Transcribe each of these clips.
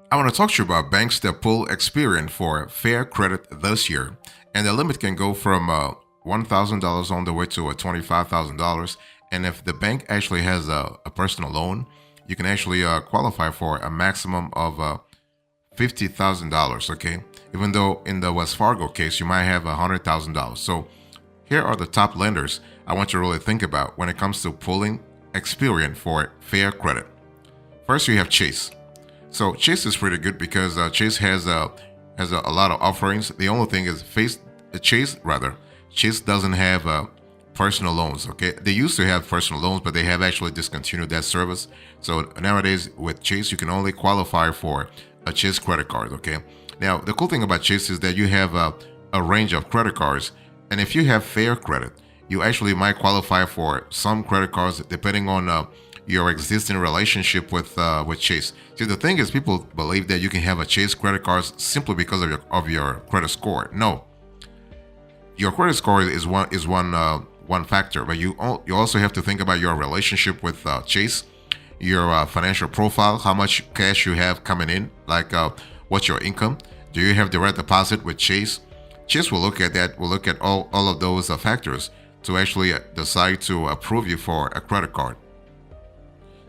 I want to talk to you about banks that pull Experian for fair credit this year. And the limit can go from $1,000 on the way to $25,000. And if the bank actually has a personal loan, you can actually qualify for a maximum of $50,000, okay? Even though in the West Fargo case, you might have $100,000. So here are the top lenders I want you to really think about when it comes to pulling Experian for fair credit. First, you have Chase. So Chase is pretty good because Chase has a lot of offerings. The only thing is Chase doesn't have personal loans. Okay, they used to have personal loans, but they have actually discontinued that service. So nowadays with Chase, you can only qualify for a Chase credit card. Okay, now the cool thing about Chase is that you have a range of credit cards, and if you have fair credit, you actually might qualify for some credit cards depending on your existing relationship with Chase. See, the thing is, people believe that you can have a Chase credit card simply because of your credit score. No, your credit score is one factor, but you also have to think about your relationship with Chase, your financial profile, how much cash you have coming in, like what's your income, do you have direct deposit with Chase? Chase will look at that, will look at all of those factors to actually decide to approve you for a credit card.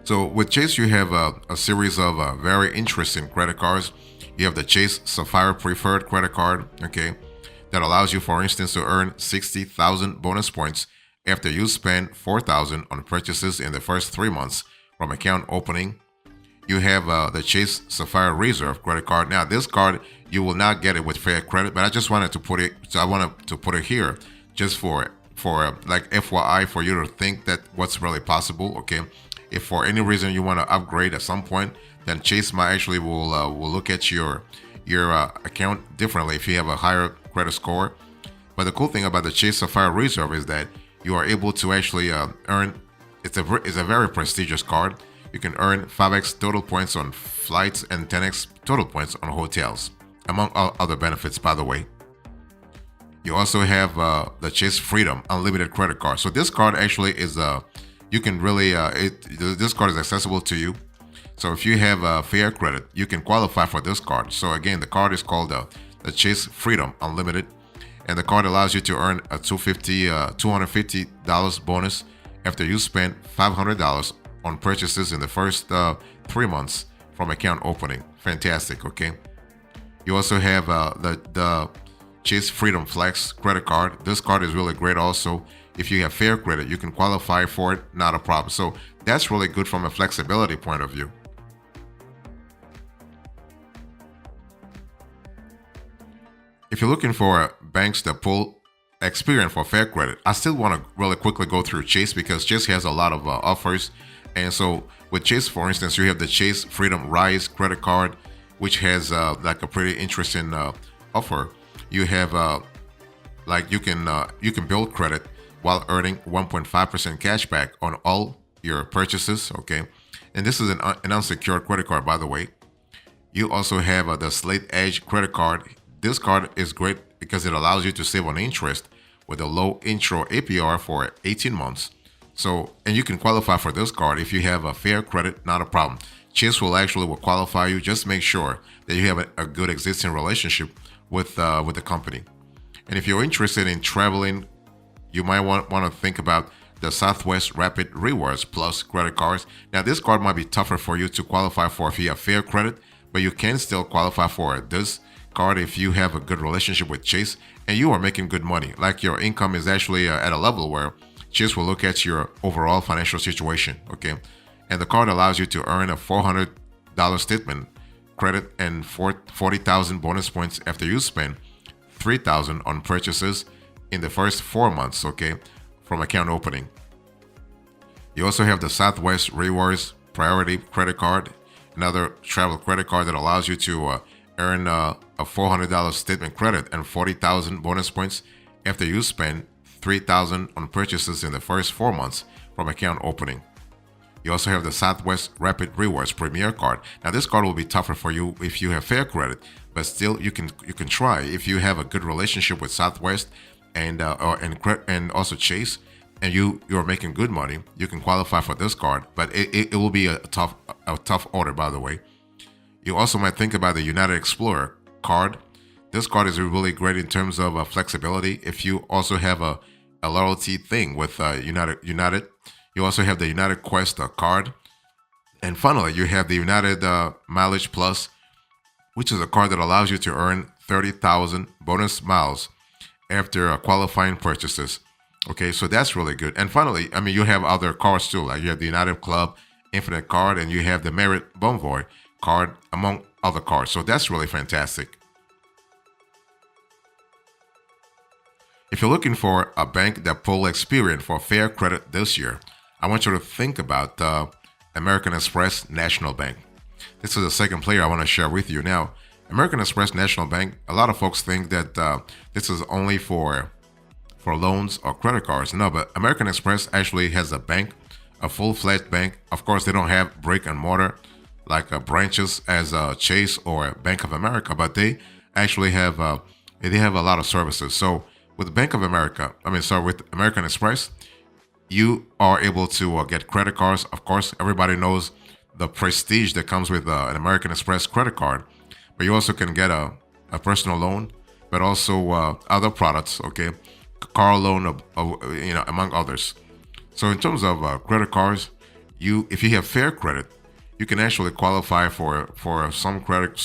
So with Chase, you have a series of very interesting credit cards. You have the Chase Sapphire Preferred credit card, okay, that allows you, for instance, to earn 60,000 bonus points after you spend 4,000 on purchases in the first 3 months from account opening. You have the Chase Sapphire Reserve credit card. Now, this card you will not get it with fair credit, but I just wanted to put it. So I wanted to put it here just for like FYI for you to think that what's really possible. Okay, if for any reason you want to upgrade at some point, then Chase might actually will look at your account differently if you have a higher credit score. But the cool thing about the Chase Sapphire Reserve is that you are able to actually earn. It's a very prestigious card. You can earn 5x total points on flights and 10x total points on hotels, among other benefits, by the way. You also have the Chase Freedom Unlimited credit card. So this card actually is you can really this card is accessible to you. So if you have fair credit, you can qualify for this card. So again, the card is called the Chase Freedom Unlimited, and the card allows you to earn a $250 bonus after you spend $500 on purchases in the first 3 months from account opening. Fantastic, okay? You also have the Chase Freedom Flex credit card. This card is really great also. If you have fair credit, you can qualify for it, not a problem. So that's really good from a flexibility point of view. If you're looking for banks that pull Experian for fair credit, I still want to really quickly go through Chase because Chase has a lot of offers. And so with Chase, for instance, you have the Chase Freedom Rise credit card, which has like a pretty interesting offer. You have like you can build credit while earning 1.5% cash back on all your purchases. Okay, and this is an unsecured credit card, by the way. You also have the Slate Edge credit card. This card is great because it allows you to save on interest with a low intro APR for 18 months. So, and you can qualify for this card if you have a fair credit, not a problem. Chase will qualify you. Just make sure that you have a good existing relationship with the company. And if you're interested in traveling, you might want to think about the Southwest Rapid Rewards Plus credit cards. Now, this card might be tougher for you to qualify for if you have fair credit, but you can still qualify for this card if you have a good relationship with Chase and you are making good money. Like your income is actually at a level where Chase will look at your overall financial situation, okay? And the card allows you to earn a $400 statement credit and 40,000 bonus points after you spend 3,000 on purchases in the first 4 months, okay, from account opening. You also have the Southwest Rewards Priority credit card, another travel credit card that allows you to earn a $400 statement credit and 40,000 bonus points after you spend 3,000 on purchases in the first 4 months from account opening. You also have the Southwest Rapid Rewards Premier card. Now this card will be tougher for you if you have fair credit, but still you can try if you have a good relationship with Southwest and also Chase, and you're making good money. You can qualify for this card, but it will be a tough order, by the way. You also might think about the United Explorer card. This card is really great in terms of flexibility. If you also have a loyalty thing with United, you also have the United Quest card. And finally, you have the United Mileage Plus, which is a card that allows you to earn 30,000 bonus miles after qualifying purchases. Okay, so that's really good. And finally, I mean, you have other cards too, like you have the United Club Infinite card and you have the Merit Bonvoy card, among other cards. So that's really fantastic. If you're looking for a bank that pull Experian for fair credit this year, I want you to think about American Express National Bank. This is the second player I want to share with you. Now, American Express National Bank, a lot of folks think that this is only for loans or credit cards. No, but American Express actually has a bank, a full-fledged bank. Of course, they don't have brick and mortar like branches as Chase or Bank of America, but they actually have a lot of services. So with Bank of America, with American Express, you are able to get credit cards. Of course, everybody knows the prestige that comes with an American Express credit card, but you also can get a personal loan, but also other products, okay, car loan, among others. So in terms of credit cards, if you have fair credit, you can actually qualify for some credit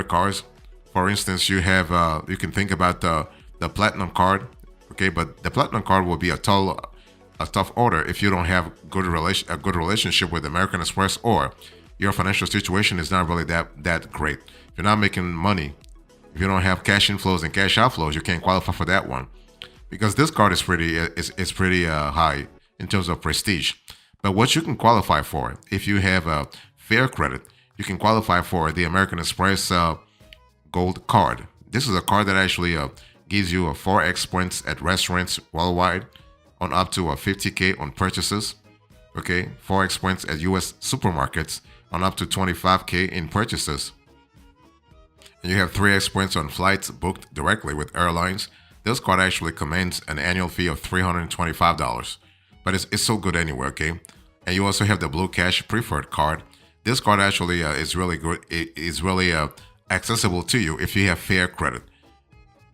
cards. For instance, you can think about the platinum card, okay, but the platinum card will be a tough order if you don't have a good relationship with American Express, or your financial situation is not really that great. If you're not making money, if you don't have cash inflows and cash outflows, you can't qualify for that one, because this card is pretty high in terms of prestige. But what you can qualify for, if you have a fair credit, you can qualify for the American Express Gold card. This is a card that actually gives you a 4x points at restaurants worldwide, on up to 50K on purchases. Okay, 4x points at US supermarkets, on up to 25K in purchases. And you have 3x points on flights booked directly with airlines. This card actually commands an annual fee of $325, but it's so good anyway, okay? And you also have the Blue Cash Preferred card. This card actually is really good. It is really accessible to you if you have fair credit,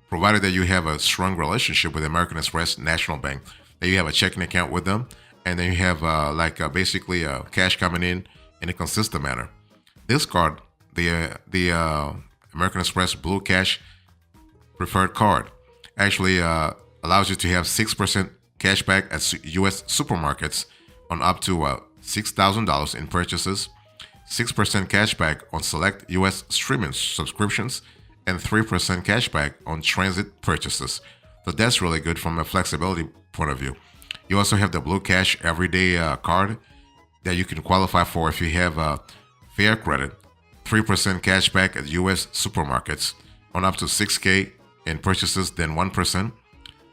provided that you have a strong relationship with American Express National Bank, that you have a checking account with them, and then you have basically cash coming in a consistent manner. This card, the American Express Blue Cash Preferred card, actually allows you to have 6% cash back at U.S. supermarkets on up to $6,000 in purchases, 6% cash back on select U.S. streaming subscriptions, and 3% cash back on transit purchases. So that's really good from a flexibility point of view. You also have the Blue Cash Everyday card that you can qualify for if you have fair credit, 3% cash back at U.S. supermarkets on up to 6K in purchases, then 1%,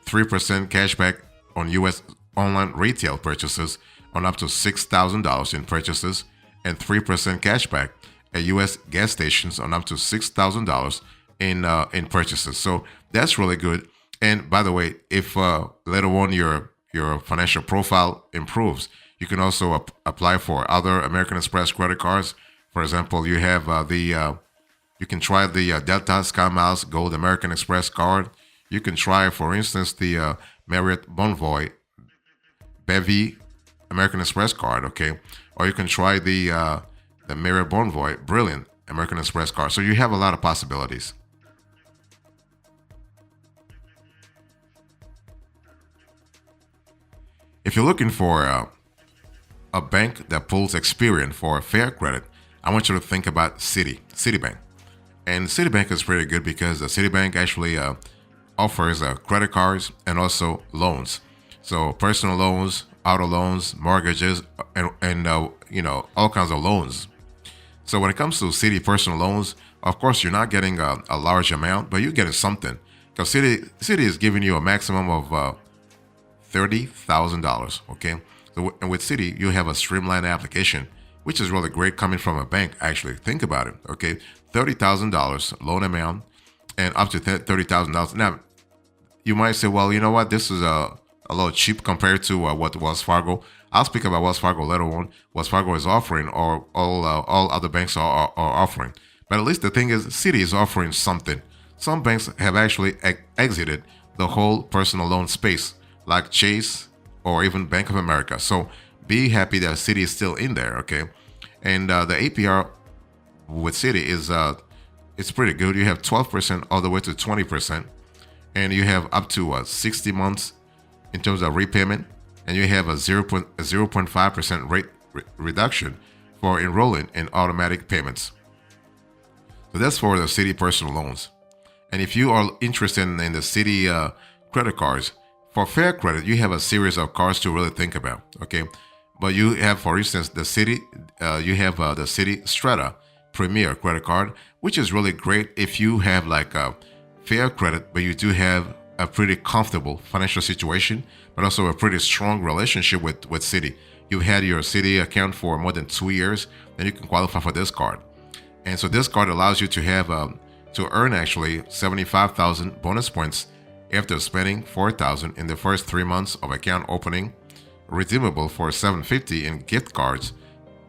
3% cash back on U.S. online retail purchases on up to $6,000 in purchases, and 3% cash back at U.S. gas stations on up to $6,000 in purchases. So that's really good. And by the way, if later on your financial profile improves, you can also apply for other American Express credit cards. For example, you have you can try the Delta SkyMiles Gold American Express card. You can try, for instance, the Marriott Bonvoy Bevy American Express card, okay? Or you can try the Marriott Bonvoy Brilliant American Express card. So you have a lot of possibilities. If you're looking for a bank that pulls Experian for fair credit, I want you to think about Citibank. And Citibank is pretty good because Citibank actually offers credit cards and also loans. So personal loans, auto loans, mortgages, and all kinds of loans. So when it comes to Citi personal loans, of course you're not getting a large amount, but you're getting something. Because Citi is giving you a maximum of $30,000. Okay, so and with Citi you have a streamlined application, which is really great coming from a bank. Actually, think about it. Okay, $30,000 loan amount and up to $30,000. Now, you might say, well, you know what? This is a a little cheap compared to what Wells Fargo. I'll speak about Wells Fargo later on. Wells Fargo is offering, or all other banks are offering. But at least the thing is, Citi is offering something. Some banks have actually exited the whole personal loan space, like Chase or even Bank of America. So be happy that Citi is still in there, okay? And the APR with Citi is it's pretty good. You have 12% all the way to 20%, and you have up to 60 months in terms of repayment, and you have a 0.5% rate reduction for enrolling in automatic payments. So that's for the Citi personal loans. And if you are interested in the Citi credit cards, for fair credit, you have a series of cards to really think about, okay? But you have, for instance, the Citi, you have the Citi Strata Premier credit card, which is really great if you have like a fair credit, but you do have a pretty comfortable financial situation, but also a pretty strong relationship with Citi. You've had your Citi account for more than 2 years, then you can qualify for this card. And so this card allows you to have to earn actually 75,000 bonus points after spending 4,000 in the first 3 months of account opening, redeemable for 750 in gift cards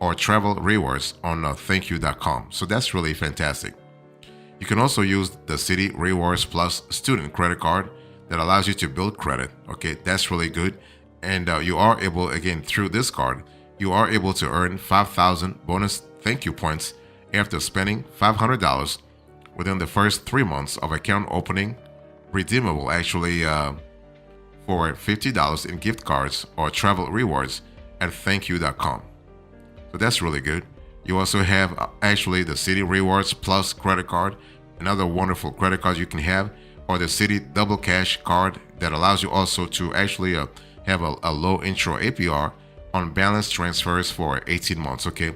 or travel rewards on thankyou.com. So that's really fantastic. You can also use the Citi Rewards Plus student credit card that allows you to build credit. Okay, that's really good. And you are able, again, through this card, you are able to earn 5,000 bonus thank you points after spending $500 within the first 3 months of account opening, redeemable actually for $50 in gift cards or travel rewards at thankyou.com. So that's really good. You also have actually the Citi Rewards Plus credit card, another wonderful credit card you can have, or the Citi Double Cash card that allows you also to actually have a low intro APR on balance transfers for 18 months, okay?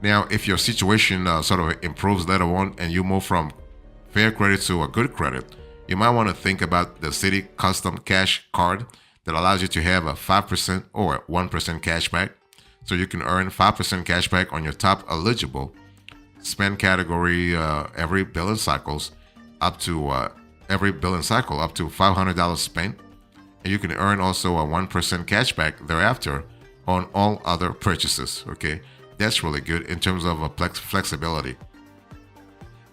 Now, if your situation sort of improves later on and you move from fair credit to a good credit, you might want to think about the Citi Custom Cash card that allows you to have a 5% or 1% cashback. So you can earn 5% cashback on your top eligible spend category every billing cycles up to $500 spent. And you can earn also a 1% cashback thereafter on all other purchases. Okay, that's really good in terms of flexibility.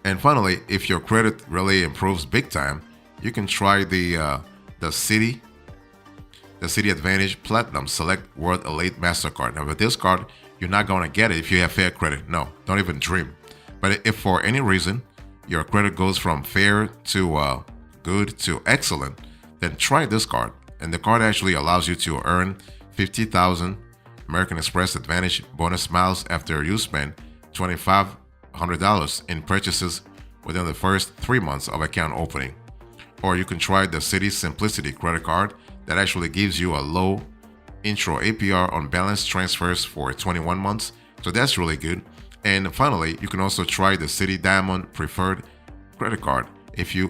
And finally, if your credit really improves big time, you can try the Citi Advantage Platinum Select World Elite MasterCard. Now, with this card, you're not going to get it if you have fair credit. No, don't even dream. But if for any reason your credit goes from fair to good to excellent, then try this card. And the card actually allows you to earn 50,000 American Express Advantage bonus miles after you spend $2,500 in purchases within the first 3 months of account opening. Or you can try the Citi Simplicity credit card that actually gives you a low intro APR on balance transfers for 21 months. So that's really good. And finally, you can also try the Citi Diamond Preferred credit card. If your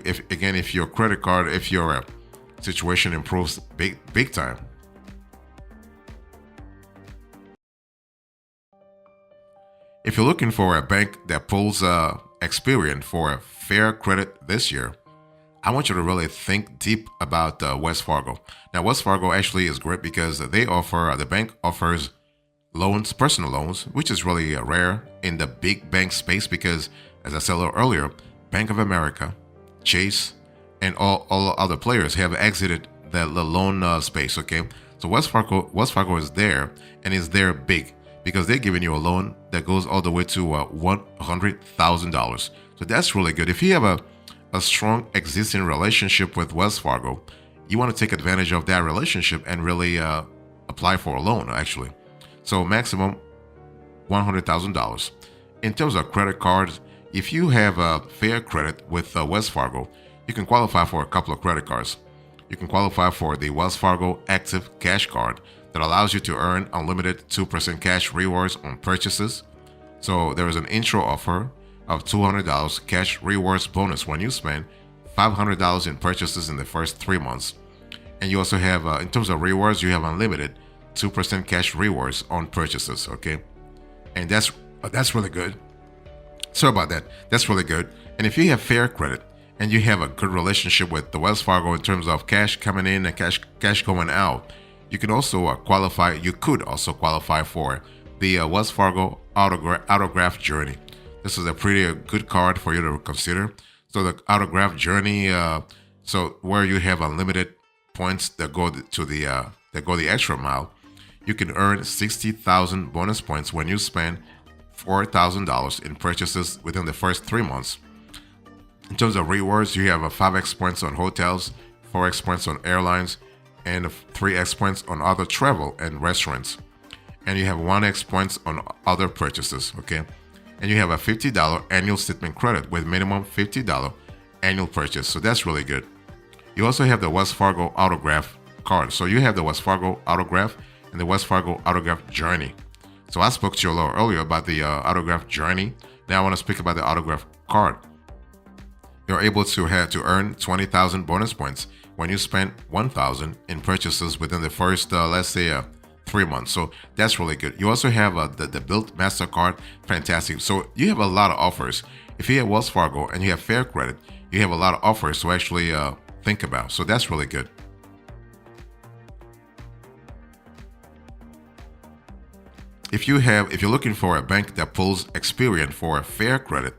situation improves big time. If you're looking for a bank that pulls Experian for a fair credit this year, I want you to really think deep about Wells Fargo. Now, Wells Fargo actually is great because the bank offers loans, personal loans, which is really rare in the big bank space because, as I said a little earlier, Bank of America, Chase, and all other players have exited the loan space, okay? So Wells Fargo is there, and is there big because they're giving you a loan that goes all the way to $100,000. So that's really good. If you have a strong existing relationship with Wells Fargo, you want to take advantage of that relationship and really apply for a loan, actually. So maximum $100,000. In terms of credit cards, if you have a fair credit with Wells Fargo, you can qualify for a couple of credit cards. You can qualify for the Wells Fargo Active Cash Card that allows you to earn unlimited 2% cash rewards on purchases. So there is an intro offer of $200 cash rewards bonus when you spend $500 in purchases in the first 3 months. And you also have, in terms of rewards, you have unlimited 2% cash rewards on purchases, okay? And that's really good. Sorry about that. That's really good. And if you have fair credit and you have a good relationship with the Wells Fargo in terms of cash coming in and cash going out, you can also qualify. You could also qualify for the Wells Fargo autograph journey. This is a pretty good card for you to consider. So the autograph journey, so where you have unlimited points that go to the extra mile, you can earn 60,000 bonus points when you spend $4,000 in purchases within the first 3 months. In terms of rewards, you have a 5x points on hotels, 4x points on airlines, and 3x points on other travel and restaurants. And you have 1x points on other purchases, okay? And you have a $50 annual statement credit with minimum $50 annual purchase. So that's really good. You also have the Wells Fargo autograph card. So you have the Wells Fargo autograph and the Wells Fargo autograph journey. So I spoke to you a little earlier about the autograph journey. Now I want to speak about the autograph card. You're able to earn 20,000 bonus points when you spend 1,000 in purchases within the first, let's say, 3 months. So that's really good. You also have the Built MasterCard, fantastic. So you have a lot of offers. If you have Wells Fargo and you have Fair Credit, you have a lot of offers to actually think about. So that's really good. If you're looking for a bank that pulls Experian for Fair Credit,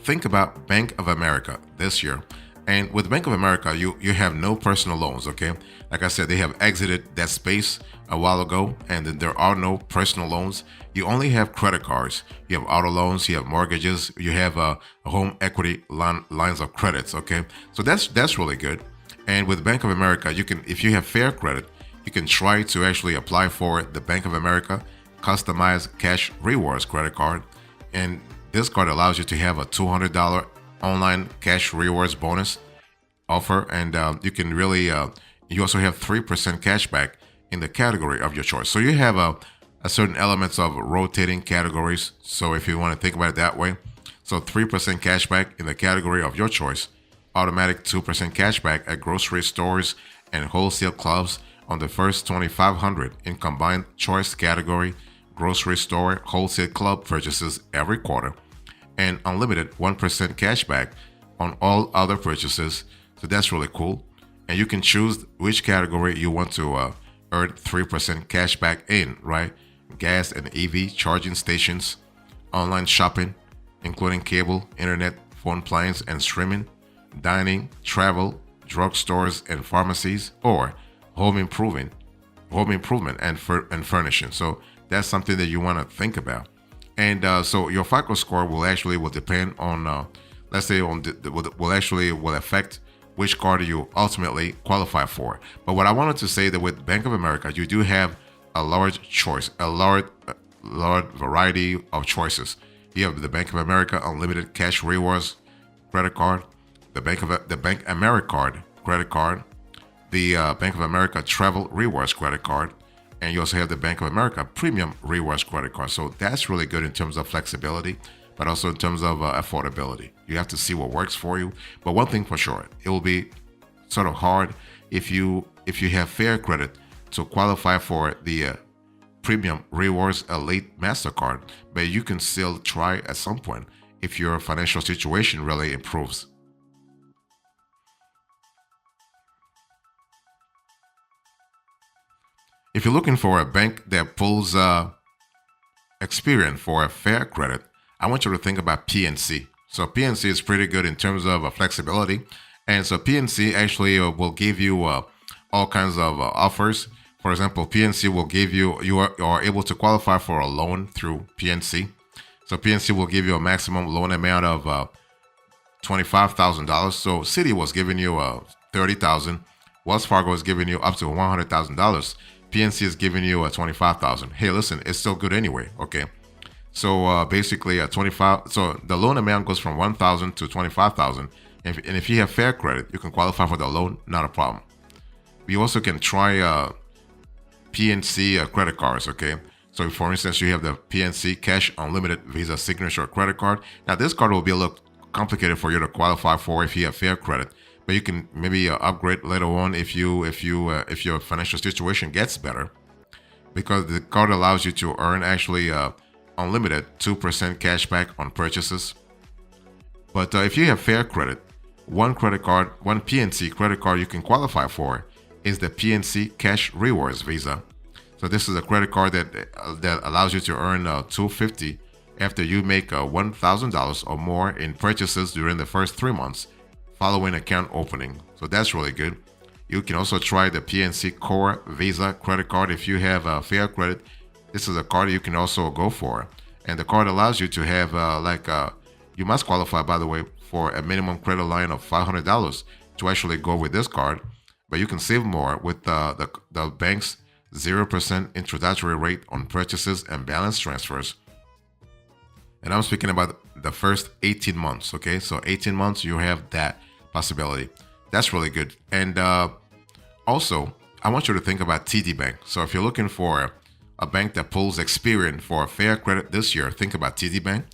think about Bank of America this year. And with Bank of America, you have no personal loans, okay? Like I said, they have exited that space a while ago, and there are no personal loans. You only have credit cards. You have auto loans, you have mortgages, you have a home equity lines of credits, okay? So that's really good. And with Bank of America, if you have Fair Credit, you can try to actually apply for the Bank of America customized cash rewards credit card. And this card allows you to have a $200 online cash rewards bonus offer, and you can really you also have 3% cash back in the category of your choice. So you have a certain elements of rotating categories. So if you want to think about it that way, so 3% cash back in the category of your choice, automatic 2% cash back at grocery stores and wholesale clubs on the first 2,500 in combined choice category, grocery store, wholesale club purchases every quarter, and unlimited 1% cash back on all other purchases. So that's really cool. And you can choose which category you want to earn 3% cash back in, right? Gas and EV charging stations, online shopping, including cable, internet, phone plans, and streaming, dining, travel, drugstores and pharmacies, or home improvement and furnishing. So that's something that you want to think about. And so your FICO score will depend on, let's say, will affect which card you ultimately qualify for. But what I wanted to say that with Bank of America, you do have a large variety of choices. You have the Bank of America Unlimited Cash Rewards credit card, the Bank AmeriCard credit card, the Bank of America Travel Rewards credit card, and you also have the Bank of America Premium Rewards credit card. So that's really good in terms of flexibility, but also in terms of affordability. You have to see what works for you. But one thing for sure, it will be sort of hard if you have Fair Credit to qualify for the Premium Rewards Elite MasterCard, but you can still try at some point if your financial situation really improves. If you're looking for a bank that pulls Experian for a Fair Credit, I want you to think about PNC. So PNC is pretty good in terms of flexibility. And so PNC actually will give you all kinds of offers. For example, PNC will give you are able to qualify for a loan through PNC. So PNC will give you a maximum loan amount of $25,000. So Citi was giving you $30,000. Wells Fargo is giving you up to $100,000. PNC is giving you $25,000. Hey, listen, it's still good anyway. Okay. So basically, 25. So the loan amount goes from $1,000 to $25,000. And if you have Fair Credit, you can qualify for the loan. Not a problem. You also can try PNC credit cards. Okay. So for instance, you have the PNC Cash Unlimited Visa Signature credit card. Now this card will be a little complicated for you to qualify for if you have Fair Credit, but you can maybe upgrade later on if your financial situation gets better, because the card allows you to earn actually unlimited 2% cash back on purchases. But if you have Fair Credit, one PNC credit card you can qualify for is the PNC Cash Rewards Visa. So this is a credit card that allows you to earn $250 after you make $1,000 or more in purchases during the first 3 months following account opening. So that's really good. You can also try the PNC Core Visa credit card if you have fair credit. This is a card you can also go for, and the card allows you to have you must qualify, by the way, for a minimum credit line of $500 to actually go with this card. But you can save more with the bank's 0% introductory rate on purchases and balance transfers. And I'm speaking about the first 18 months, okay? So 18 months, you have that possibility. That's really good. And also, I want you to think about TD Bank. So if you're looking for a bank that pulls Experian for fair credit this year, think about TD Bank.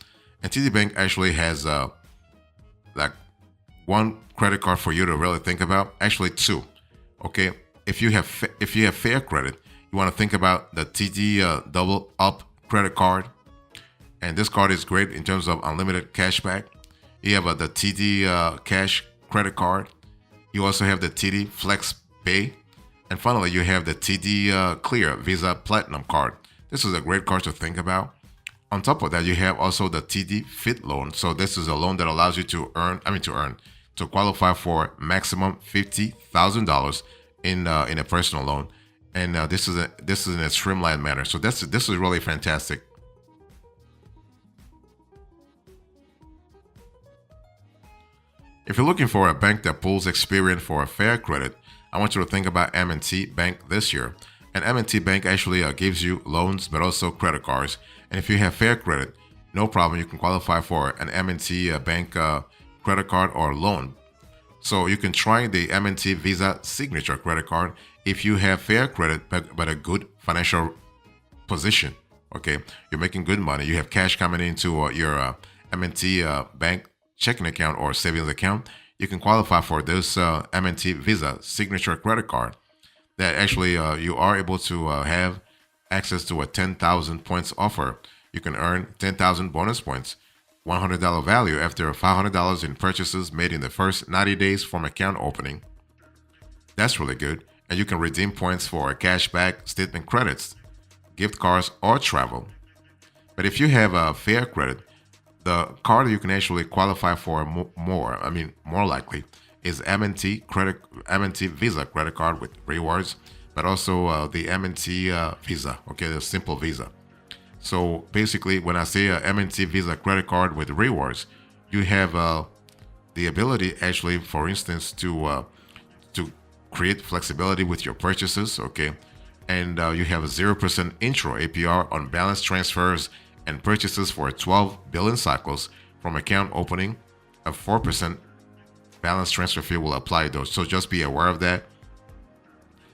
And TD Bank actually has like one credit card for you to really think about. Actually, two. Okay, if you have fair credit, you want to think about the TD Double Up credit card, and this card is great in terms of unlimited cashback. You have the TD Cash credit card. You also have the TD Flex Pay, and finally, you have the TD Clear Visa Platinum card. This is a great card to think about. On top of that, you have also the TD Fit loan. So this is a loan that allows you to qualify for maximum $50,000 in a personal loan, and this is in a streamlined manner. So this is really fantastic. If you're looking for a bank that pulls Experian for a fair credit, I want you to think about M&T Bank this year. And M&T Bank actually gives you loans, but also credit cards. And if you have fair credit, no problem, you can qualify for an M&T Bank credit card or loan. So you can try the M&T Visa Signature credit card if you have fair credit but a good financial position. Okay, you're making good money. You have cash coming into your M&T Bank checking account or savings account. You can qualify for this M&T Visa Signature credit card. That actually you are able to have access to a 10,000 points offer. You can earn 10,000 bonus points, $100 value after $500 in purchases made in the first 90 days from account opening. That's really good. And you can redeem points for cashback, statement credits, gift cards, or travel. But if you have fair credit, the card you can actually qualify for more likely is M&T Visa credit card with rewards, but also the M&T Visa, okay, the simple Visa. So basically, when I say a M&T Visa credit card with rewards, you have the ability, actually, for instance, to create flexibility with your purchases, okay, and you have a 0% intro APR on balance transfers and purchases for 12 billing cycles from account opening. A 4% balance transfer fee will apply though, so just be aware of that.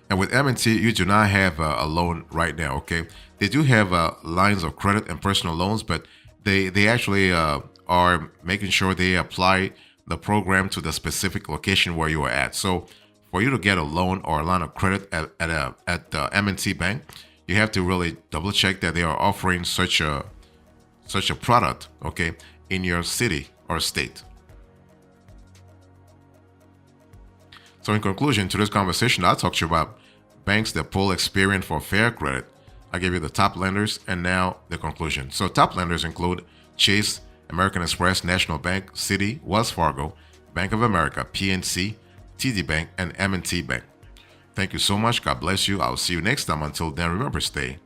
And with M&T, you do not have a loan right now, okay? They do have lines of credit and personal loans, but they actually are making sure they apply the program to the specific location where you are at. So for you to get a loan or a line of credit at M&T Bank, you have to really double check that they are offering such a product, okay, in your city or state. So in conclusion to this conversation, I'll talk to you about banks that pull Experian for fair credit. I gave you the top lenders and now the conclusion. So top lenders include Chase, American Express, National Bank, Citi, Wells Fargo, Bank of America, PNC, TD Bank, and M&T Bank. Thank you so much. God bless you. I'll see you next time. Until then, remember, stay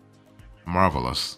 marvelous.